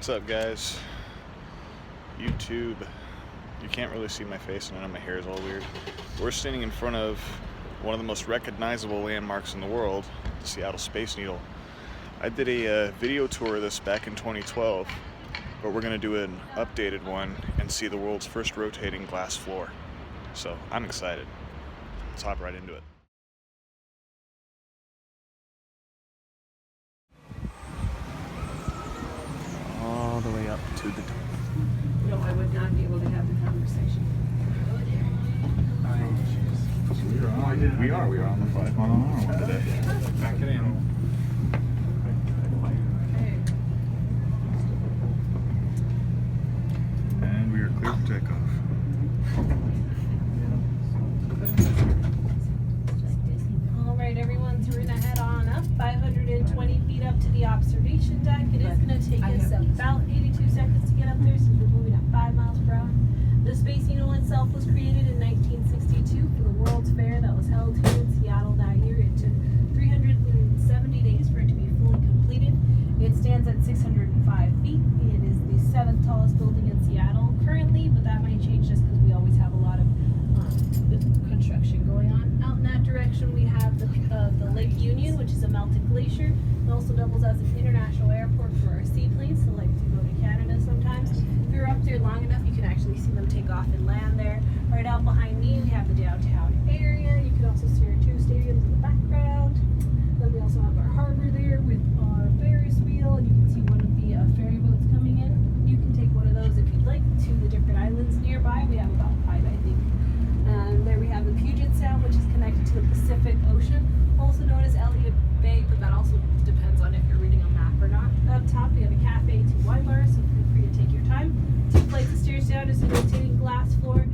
What's up, guys? YouTube. You can't really see my face and I know my hair is all weird. We're standing in front of one of the most recognizable landmarks in the world, the Seattle Space Needle. I did a video tour of this back in 2012, but we're going to do an updated one and see the world's first rotating glass floor. So I'm excited. Let's hop right into it. All the way up to the top. No, I would not be able to have the conversation. We are on the 5 mile an hour one today. Back it in. And we are clear for takeoff. All right, everyone, so we're gonna head on up 520 feet up to the observation deck. It is gonna take us about 82 seconds to get up there, since we're moving at 5 miles per hour. The Space Needle itself was created in 1962 for the World's Fair that was held here in Seattle that year. It took 370 days for it to be fully completed. It stands at 605 feet. It is the 7th tallest building in Seattle currently, but that might change just because we always have a lot of construction going on. Out in that direction, we have the Lake Union, which is a melted glacier. It also doubles as an international airport for our seaplanes, so like to go to Canada sometimes. If you're up there long enough, you can actually see them take off and land there. Right out behind me, we have the downtown area. You can also see our 2 stadiums in the background. Then we also have our harbor there with our Ferris wheel, and you can see one of the ferry boats coming in. You can take one of those if you'd like to the different islands nearby. We have about 5, I think. And there we have the Puget Sound, which is connected to the Pacific Ocean, also known as Elliott Bay, but that also depends on if you're reading a map or not. Up top, we have a cafe, 2 wine bars, so feel free to take your time. 2 flights of stairs down is a rotating glass floor.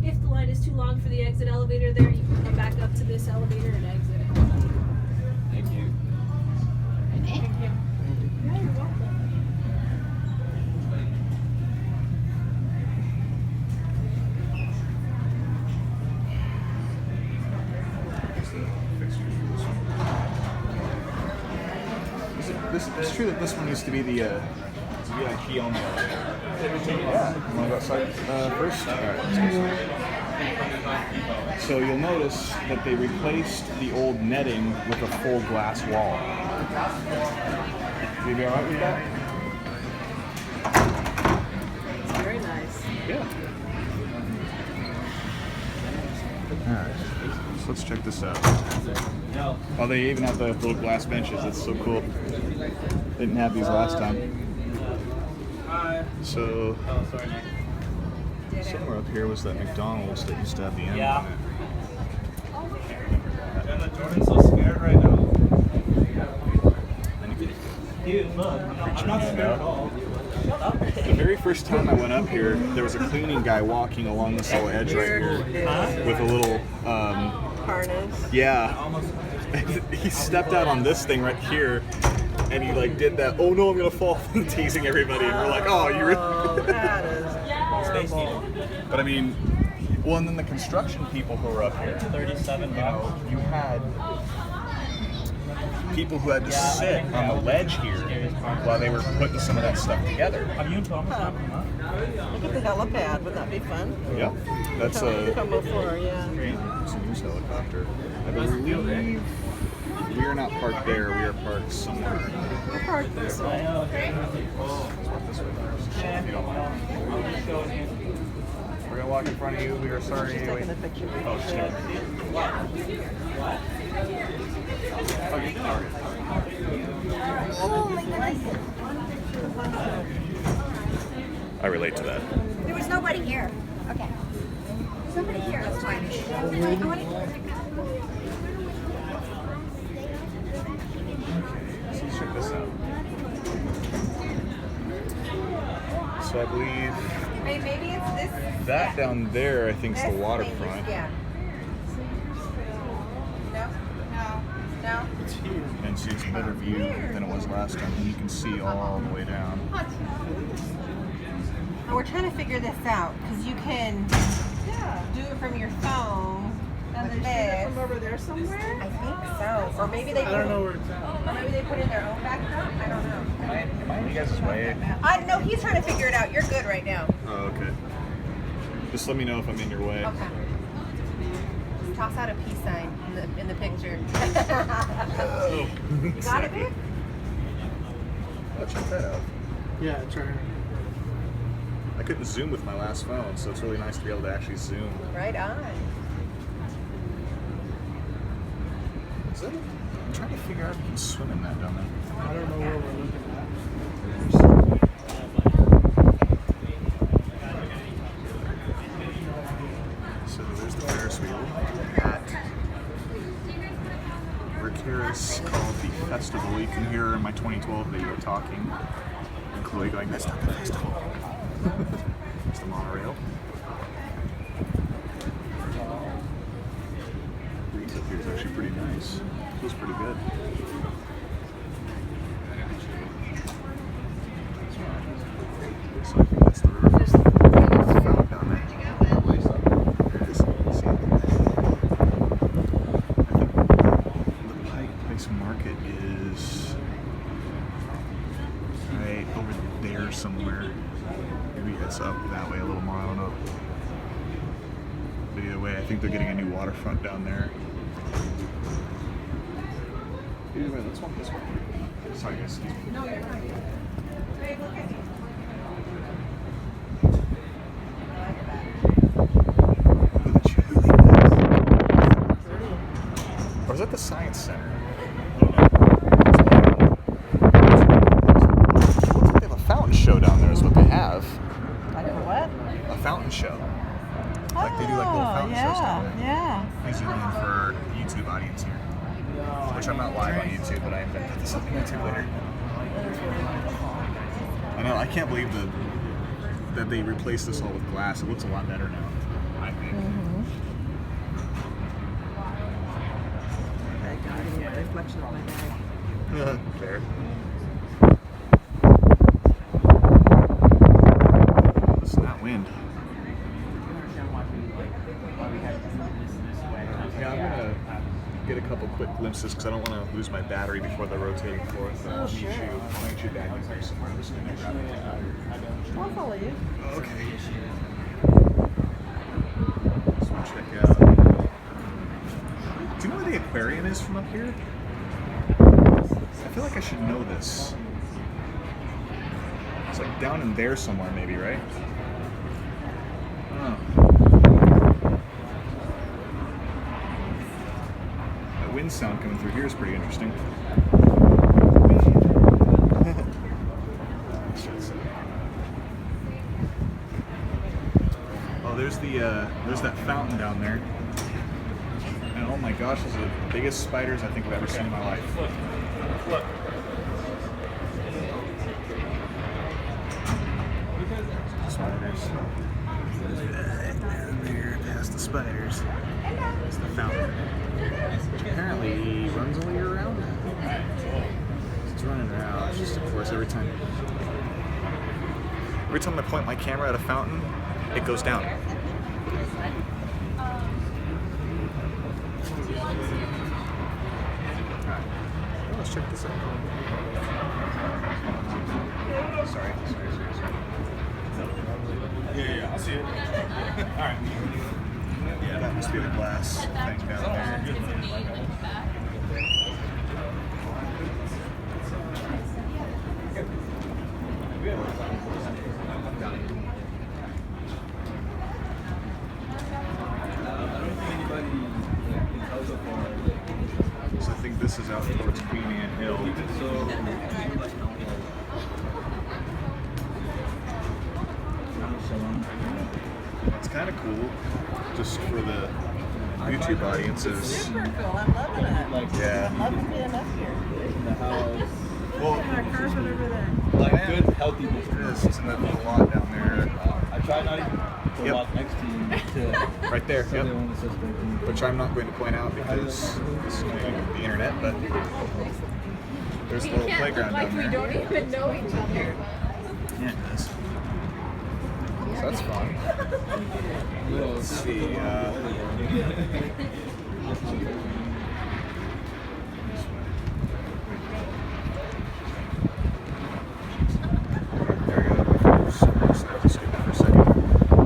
If the line is too long for the exit elevator there, you can come back up to this elevator and exit. Thank you. Thank you. Yeah, you're welcome. It's true that this one used to be the VIP only. Yeah. You want to go outside first? Alright, let's go outside. So you'll notice that they replaced the old netting with a full glass wall. You be alright with that? It's very nice. Yeah. Alright, so let's check this out. Oh, they even have the little glass benches. That's so cool. They didn't have these last time. So, somewhere up here was that McDonald's that used to have the M on it. Yeah, Jordan's so scared right now. Dude, look, I'm not scared at all. The very first time I went up here, there was a cleaning guy walking along this little edge right here with a little harness. Yeah. He stepped out on this thing right here, and he like did that. Oh no, I'm gonna fall! Teasing everybody, and we're like, oh, you really? That is horrible. But I mean, well, and then the construction people who were up here. 37. You know, you had people who had to sit on the ledge here while they were putting some of that stuff together. Have you and Thomas Look at the helipad. Would that be fun? Yeah, that's Come before, yeah. It's a news helicopter. I believe we are not parked there. We are parked somewhere. We'll park this way. Let's walk this way first, if you don't mind. We're gonna walk in front of you. We are sorry. She's taking a picture. Oh, shit. Okay, all right. Oh my goodness. I relate to that. There was nobody here. Okay. Somebody here. That's fine. I want to So let's check this out. So I believe maybe it's this. that down there, I think, is the waterfront. Yeah. No. And see, it's a better view than it was last time. And you can see all the way down. We're trying to figure this out because you can do it from your phone And they shoot it from over there somewhere? I think so. Or maybe they I don't know where it's at. Or maybe they put in their own backdrop. I don't know. Am I in you guys' way? I know he's trying to figure it out. You're good right now. Oh, okay. Just let me know if I'm in your way. Okay. Toss out a peace sign in the picture. Oh. You got it, babe? Oh, check that out. Yeah, try. I couldn't zoom with my last phone, so it's really nice to be able to actually zoom. Right on. Is that I'm trying to figure out if you can swim in that down there. I don't know where we're looking So there's the Ferris wheel at Ferris called the festival. You can hear in my 2012 video talking and Chloe going, "That's not the festival." It's the monorail. Breeze up here is actually pretty nice. Feels pretty good. So I think that's the river festival. It's found down there. The Pike Place Market is right over there somewhere. Maybe it's up that way a little more, I don't know. But either way, I think they're getting a new waterfront down there. Either way, let's walk this way. Sorry guys, excuse me. No, you're fine. Babe, look at me. Or is that the Science Center? Looks like they have a fountain show down there is what they have. Like a what? A fountain show. Like they do like little fountain shows down there. Yeah. Easy one for YouTube audience here. Which I'm not live on YouTube, but I am going to put this on YouTube later. I know, I can't believe that they replaced this all with glass. It looks a lot better now, I think. Thank God, I'm getting a reflection on my bag. Fair. Listen to that wind. Yeah, I'm gonna get a couple quick glimpses because I don't want to lose my battery before the rotating floor. So I'll meet you back in there somewhere. I'm just gonna grab my battery. I'll follow you. Okay. So we'll check out. Do you know where the aquarium is from up here? I feel like I should know this. It's like down in there somewhere, maybe, right? Oh. That wind sound coming through here is pretty interesting. Oh, there's that fountain down there. And oh my gosh, those are the biggest spiders I think I've ever seen in my life. Look. Spiders. Down there, past the spiders, is the fountain. Which apparently runs all year round. It's running around. It's just, of course, every time I point my camera at a fountain, it goes down. Let's check this out. Sorry. Yeah, I see it. Alright. Yeah, that must be the glass thing down there. So I think this is out towards Queen Anne Hill. It's kind of cool, just for the YouTube audiences. Super cool. I'm loving it. Yeah. I'm loving being up here. Well, Our cars went over there. Like good, healthy business. this and that little lot down there. I try not even to Yep. walk next to you to Right there, so yep. they won't suspect me. Which I'm not going to point out because this is the internet, but there's a little playground like down we there. don't even know each other. Yeah, it does. So that's fun. Little Let's see. There we go. So I just skip it for a second.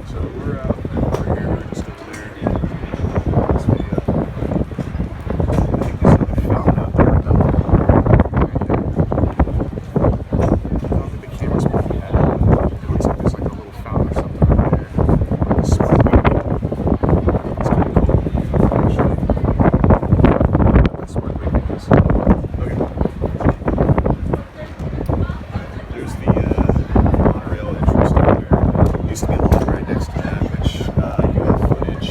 So we're out over here, just over there. This video. I think there's like a fountain out there. Right there. I don't think the camera's picking that up. It looks like there's like a little fountain or something over there. Like a smart baby. It's kind of cool, actually. That's smart baby is. Okay. There's the monorail entrance down there. There used to be a log right next to that, which you have footage.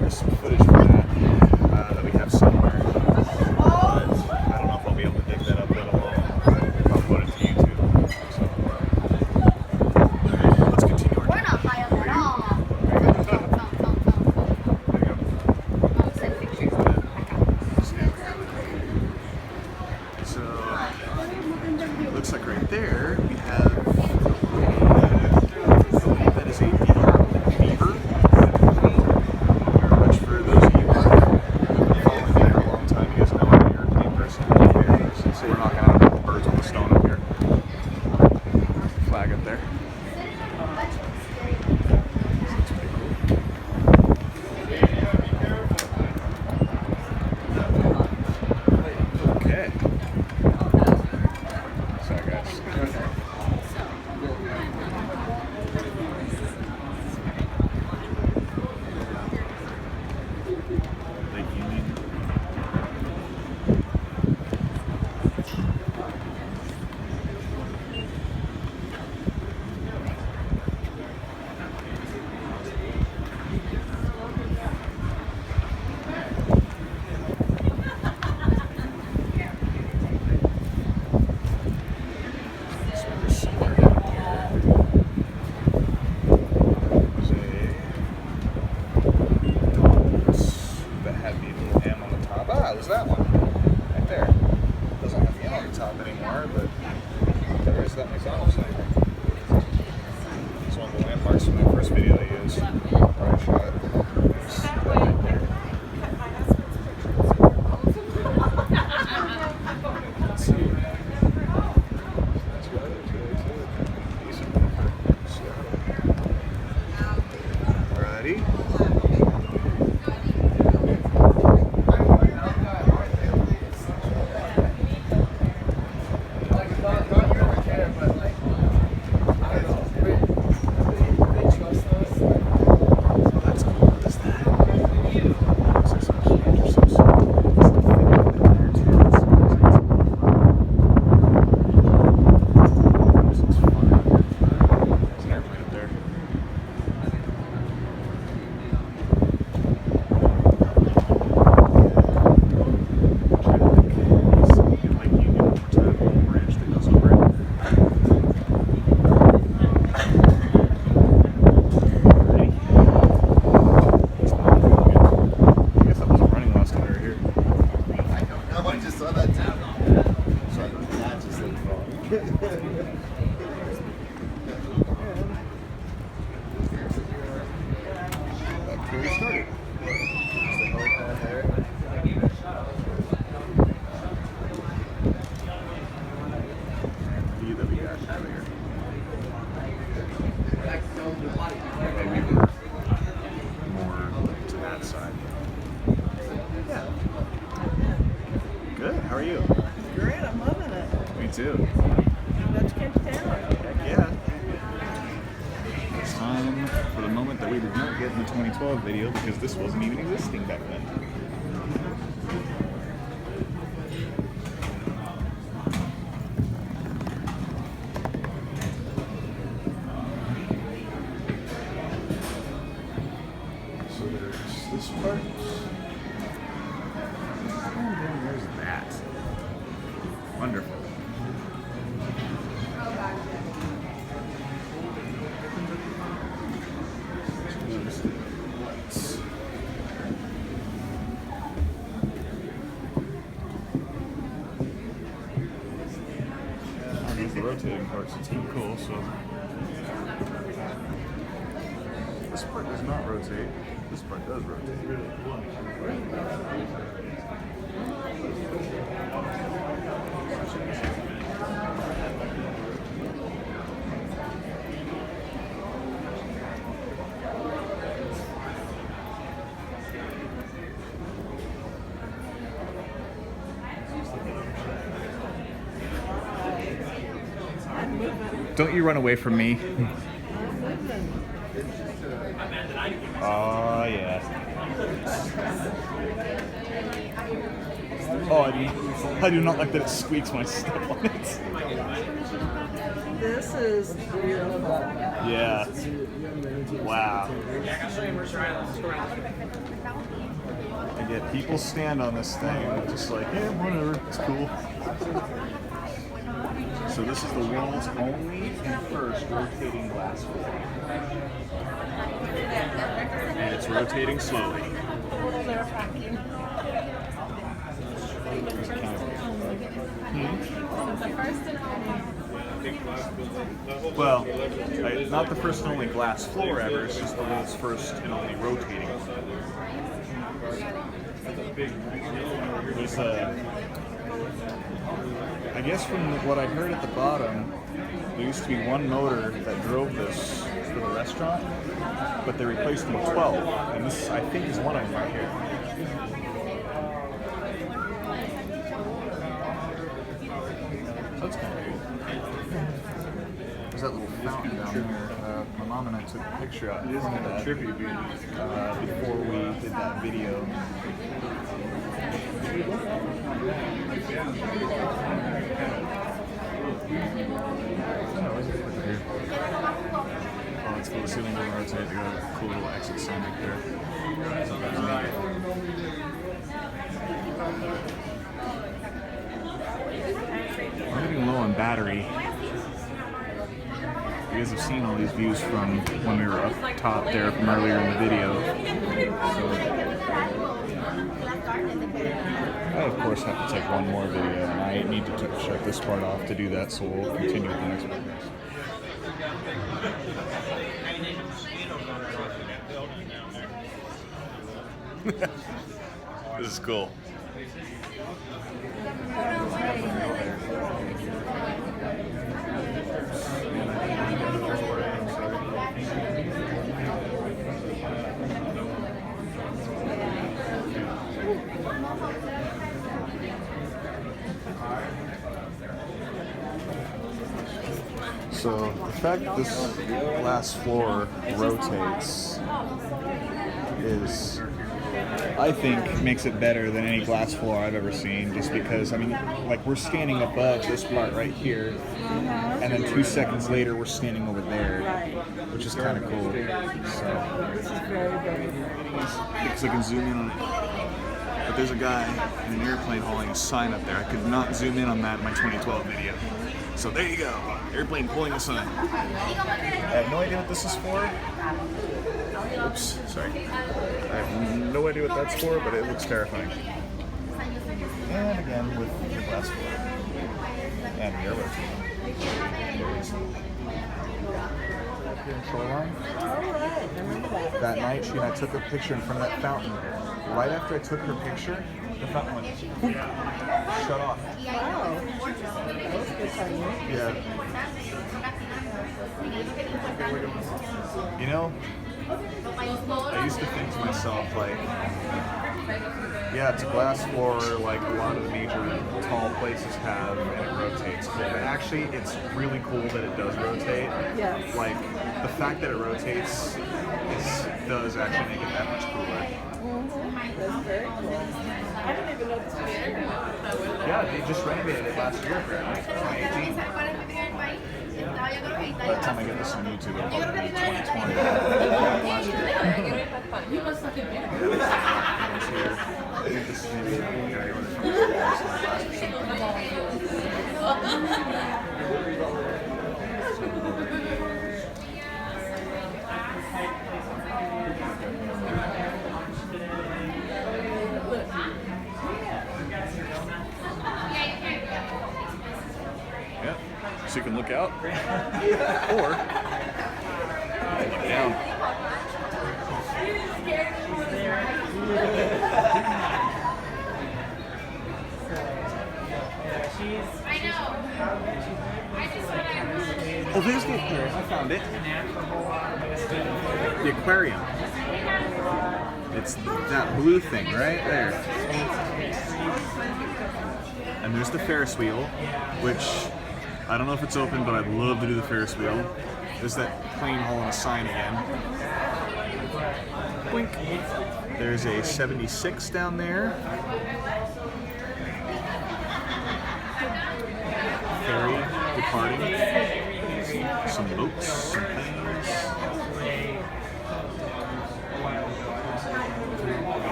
There's some footage for that we have somewhere. But I don't know if I'll be able to dig that up, let alone upload it to YouTube. So let's continue our We're not high up at all. There you go. I'll send pictures. So it looks like right there we have that is a beaver. Which for those of you who have been following me for a long time, you guys know I'm a European person, so we're knocking out birds on the stone up here. Flag up there. That's pretty cool. Okay. Sorry guys. Lake Union. So there's somewhere down here. That had the little M on the top. Ah, it was that one. Right there. Doesn't have the M on the top anymore, but there is that McDonald's thing. It's one of the landmarks from my first video I used. Where I shot. There's that right there. Let's see. That's weather today too. Decent weather. Alrighty. That's cool. What is that? Looks like some cage or some sort. There's a thing in there too. This looks fun. There's an airplane up there. Trying to think. Something like Union one more time. Little bridge that goes over it. I guess I wasn't running last time we were here. No, I just saw that too. Sorry, that just looked wrong. That's where we started. Just the helipad there. View that we got earlier. Maybe we were more to that side. Yeah. Good. How are you? Great, I'm loving it. Me too. Let's get to town. Heck yeah. It's time for the moment that we did not get in the 2012 video because this wasn't even existing back then. So there's this part. And then there's that. Wonderful. There's the rotating parts. It's pretty cool. So this part does not rotate. This part does rotate. Don't you run away from me. Oh, yeah. Oh, I do not like that it squeaks when I step on it. This is beautiful. Yeah. Wow. I get people stand on this thing and just like, yeah, whatever, it's cool. So this is the world's only and first rotating glass floor. And it's rotating slowly. Well, not the first and only glass floor ever, it's just the world's first and only rotating one. There's I guess from what I heard at the bottom, there used to be one motor that drove this for the restaurant, but they replaced them with 12, and this, I think, is one of them right here. That's kind of cool. There's that little fountain down there. My mom and I took a picture out in front of that before we did that video. Oh, it's cool. The ceiling doesn't rotate. They got a cool little exit sign right there. I'm getting low on battery. You guys have seen all these views from when we were up top there from earlier in the video. So, I of course have to take one more video, and I need to shut this part off to do that, so we'll continue with the next one. This is cool. So the fact that this glass floor rotates is, I think, makes it better than any glass floor I've ever seen, just because, I mean, like, we're standing above this part right here, and then 2 seconds later we're standing over there, which is kind of cool. So, This is very, very nice. because I can zoom in on it. But there's a guy in an airplane hauling a sign up there. I could not zoom in on that in my 2012 video. So there you go, airplane pulling a sign. I have no idea what this is for. Oops, sorry. I have no idea what that's for, but it looks terrifying. And again, with the glass floor. And the air rotating. Shoreline. That night, she and I took a picture in front of that fountain. Right after I took her picture, the fountain went whoop, shut off. Wow. That was good timing. Yeah. You know, I used to think to myself, like, yeah, it's a glass floor like a lot of the major tall places have, and it rotates. But actually, it's really cool that it does rotate. Yes. Like, the fact that it rotates does actually make it that much cooler. That's very cool. I didn't even know this was here. Yeah, they just renovated it last year, apparently, 2018. By the time I get this on YouTube, it'll probably be 2020. Last year. You must look at me. This year. I think this is maybe the area where they're yeah, so you can look out, or you can look down. Oh, there's the aquarium. I found it. The aquarium. It's that blue thing right there. And there's the Ferris wheel, which I don't know if it's open, but I'd love to do the Ferris wheel. There's that plane hole in a sign again. Blink. There's a 76 down there. Ferry departing. Some boats, some planes.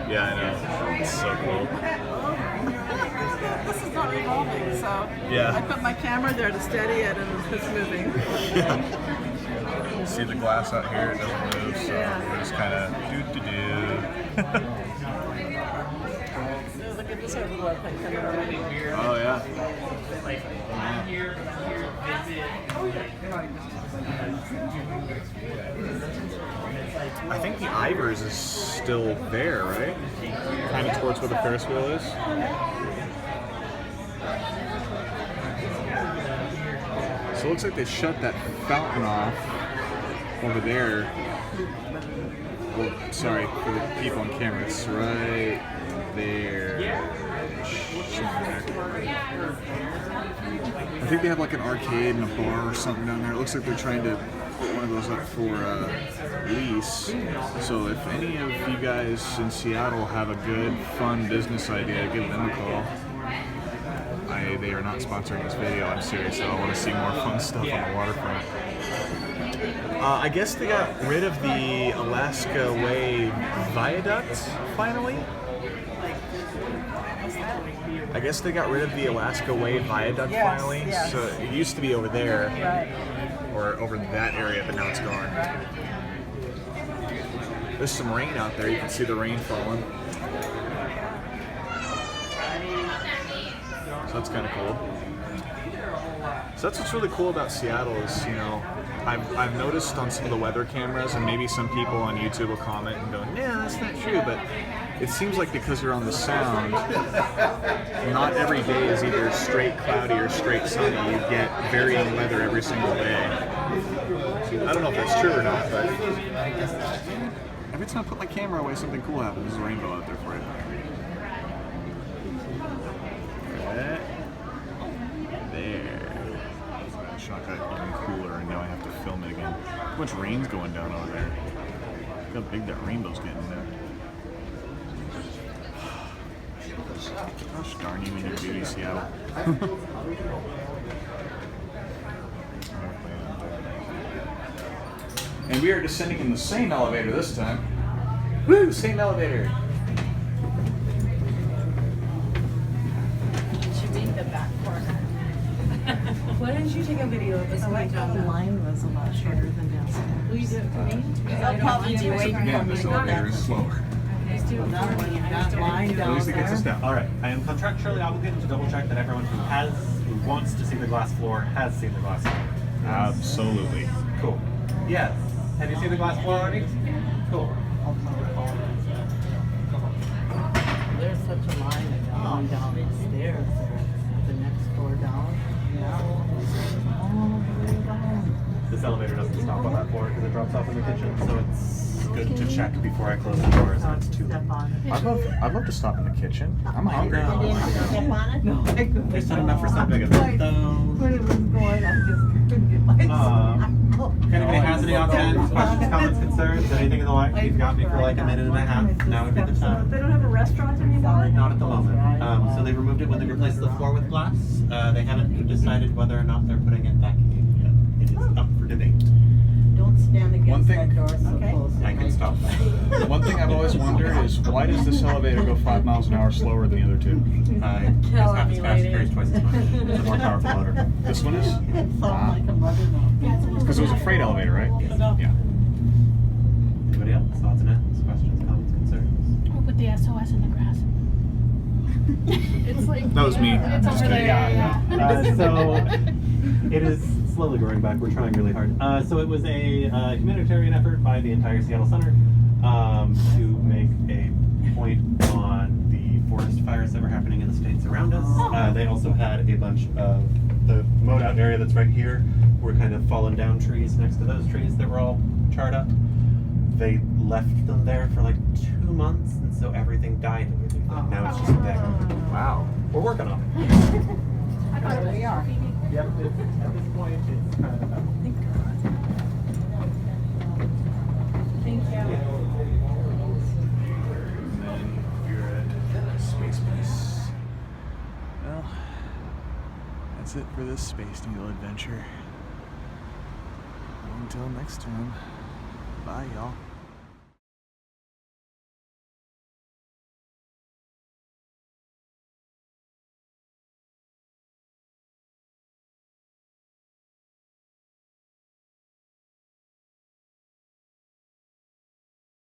Yeah, I know. It's so cool. This is not revolving, so Yeah. I put my camera there to steady it and it's moving. See the glass out here, it doesn't move, so we're just kind of do-do-do. Look at this little airplane coming already. Oh, yeah. I think the Ivers is still there, right? Kind of towards where the Ferris wheel is. So it looks like they shut that fountain off over there. Well, sorry for the people on camera. It's right there. I think they have like an arcade and a bar or something down there. It looks like they're trying to put one of those up for lease. So if any of you guys in Seattle have a good, fun business idea, give them a call. They are not sponsoring this video, I'm serious. I want to see more fun stuff on the waterfront. I guess they got rid of the Alaska Way Viaduct, finally. I guess they got rid of the Alaska Way Viaduct finally. Yes. So it used to be over there, Right. or over that area, but now it's gone. There's some rain out there. You can see the rain falling. So that's kind of cool. So that's what's really cool about Seattle is, you know, I've noticed on some of the weather cameras, and maybe some people on YouTube will comment and go, "Yeah, that's not true," but it seems like because you're on the Sound, not every day is either straight cloudy or straight sunny. You get varying weather every single day. I don't know if that's true or not, but every time I put my camera away, something cool happens. There's a rainbow out there for you. Right there. That shot got even cooler, and now I have to film it again. How much rain's going down over there? Look how big that rainbow's getting there. Gosh darn you and your beauty, Seattle. And we are descending in the same elevator this time. Woo! Same elevator! Why didn't you take a video of us going down that? line was a lot shorter than downstairs. Will you do it for me? They'll probably be waiting for Again, me this to go elevator down. is slower. That line At down least it gets us there. down. All right, I am contractually obligated to double check that everyone who wants to see the glass floor has seen the glass floor. Absolutely. Cool. Yes. Have you seen the glass floor already? Cool. There's such a line going down the stairs there. The next floor down. Yeah. All the way down. This elevator doesn't stop on that floor because it drops off in the kitchen, so it's good to check before I close the doors and it's too late. Step on it. I'd love to stop in the kitchen. I'm hungry. No. Step on it? No, I couldn't. There's not enough for some big event though. When it was going, I just couldn't get my If anybody has any offhand questions, comments, concerns, anything in the like, you've got me for like a minute and a half. Now would be the time. They don't have a restaurant anymore? Not at the moment. So they removed it when they replaced the floor with glass. They haven't decided whether or not they're putting it back in yet. It is up for debate. Don't stand One against thing- that door so close. I can stop that. The one thing I've always wondered is why does this elevator go 5 miles an hour slower than the other two? It's half as fast, carries twice as much. It's a more powerful motor. This one is? It's like a mother Because it was a freight elevator, right? Yeah. Anybody else? Thoughts and ends? Questions, comments, concerns? We'll put the SOS in the grass. It's like That was me. It's Just over kidding. there. Yeah. So it is slowly growing back. We're trying really hard. So it was a humanitarian effort by the entire Seattle Center. to make a point on the forest fires that were happening in the states around us. They also had a bunch of the mowed out area that's right here were kind of fallen down trees next to those trees that were all charred up. They left them there for like 2 months, and so everything died and everything. Now it's just dead. Wow. We're working on it. I thought it was are. Yep, at this point, it's kind of Thank God. Thank you. And then you're at Space Base. Well, that's it for this Space Needle adventure. Until next time, bye y'all.